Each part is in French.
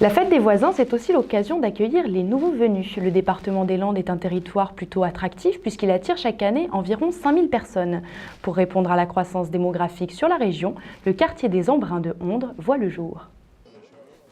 La fête des voisins, c'est aussi l'occasion d'accueillir les nouveaux venus. Le département des Landes est un territoire plutôt attractif puisqu'il attire chaque année environ 5000 personnes. Pour répondre à la croissance démographique sur la région, le quartier des Embruns de Ondres voit le jour.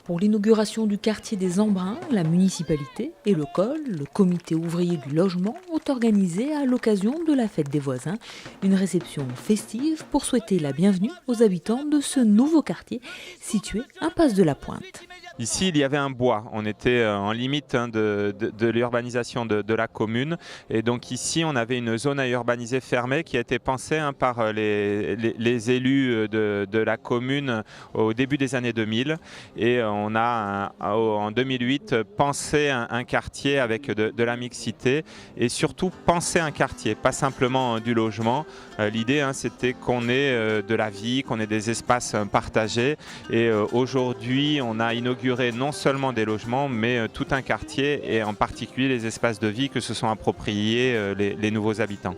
Pour l'inauguration du quartier des Embruns, la municipalité et le COL, le comité ouvrier du logement, ont organisé à l'occasion de la fête des voisins une réception festive pour souhaiter la bienvenue aux habitants de ce nouveau quartier situé impasse de la Pointe. Ici, il y avait un bois. On était en limite de l'urbanisation de la commune. Et donc ici, on avait une zone à urbaniser fermée qui a été pensée par les élus de la commune au début des années 2000. Et on a, en 2008, pensé un quartier avec de la mixité et surtout pensé un quartier, pas simplement du logement. L'idée, c'était qu'on ait de la vie, qu'on ait des espaces partagés. Et aujourd'hui, on a inauguré non seulement des logements, mais tout un quartier et en particulier les espaces de vie que se sont appropriés les nouveaux habitants.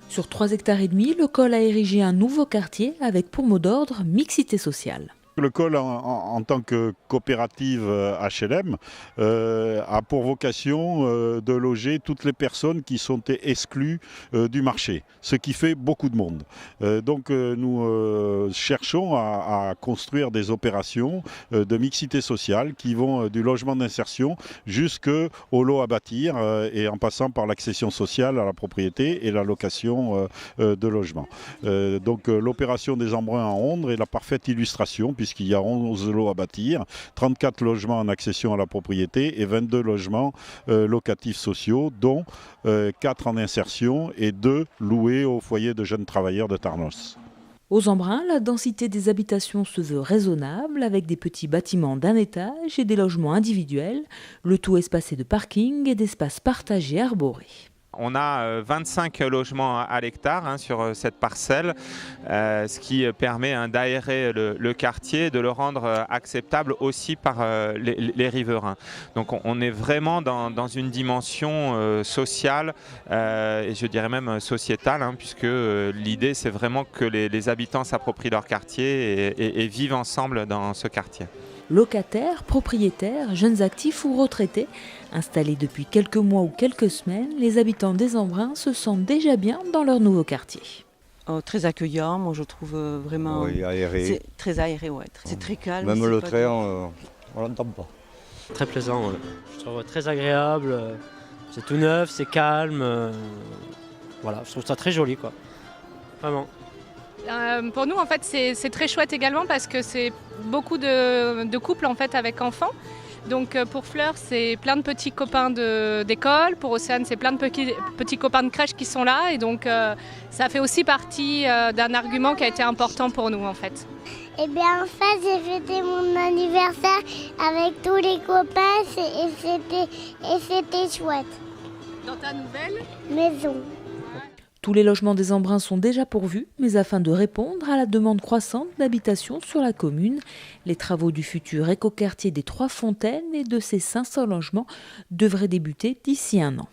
Sur 3,5 hectares, le COL a érigé un nouveau quartier avec pour mot d'ordre mixité sociale. Le COL, en tant que coopérative HLM, a pour vocation de loger toutes les personnes qui sont exclues du marché, ce qui fait beaucoup de monde. Donc nous cherchons à construire des opérations de mixité sociale qui vont du logement d'insertion jusqu'au lot à bâtir et en passant par l'accession sociale à la propriété et la location de logement. Donc l'opération des Embruns à Ondres est la parfaite illustration puisqu'il y a 11 lots à bâtir, 34 logements en accession à la propriété et 22 logements locatifs sociaux, dont 4 en insertion et 2 loués au foyer de jeunes travailleurs de Tarnos. Aux Embruns, la densité des habitations se veut raisonnable avec des petits bâtiments d'un étage et des logements individuels, le tout espacé de parking et d'espaces partagés arborés. On a 25 logements à l'hectare sur cette parcelle, ce qui permet d'aérer le quartier, de le rendre acceptable aussi par les riverains. Donc on est vraiment dans une dimension sociale et je dirais même sociétale, puisque l'idée c'est vraiment que les habitants s'approprient leur quartier et vivent ensemble dans ce quartier. Locataires, propriétaires, jeunes actifs ou retraités, installés depuis quelques mois ou quelques semaines, les habitants des Embruns se sentent déjà bien dans leur nouveau quartier. Très accueillant, moi je trouve vraiment... Oui, aéré. C'est très aéré, ouais. C'est très calme. Même le train, on l'entend pas. Très plaisant, ouais. Je trouve très agréable, c'est tout neuf, c'est calme. Voilà, je trouve ça très joli, quoi. Vraiment. Pour nous, en fait, c'est très chouette également parce que c'est beaucoup de couples en fait, avec enfants. Donc pour Fleur, c'est plein de petits copains d'école. Pour Océane, c'est plein de petits copains de crèche qui sont là. Et donc ça fait aussi partie d'un argument qui a été important pour nous en fait. Eh bien en fait, j'ai fêté mon anniversaire avec tous les copains et c'était chouette. Dans ta nouvelle maison. Tous les logements des Embruns sont déjà pourvus, mais afin de répondre à la demande croissante d'habitation sur la commune, les travaux du futur écoquartier des Trois Fontaines et de ses 500 logements devraient débuter d'ici un an.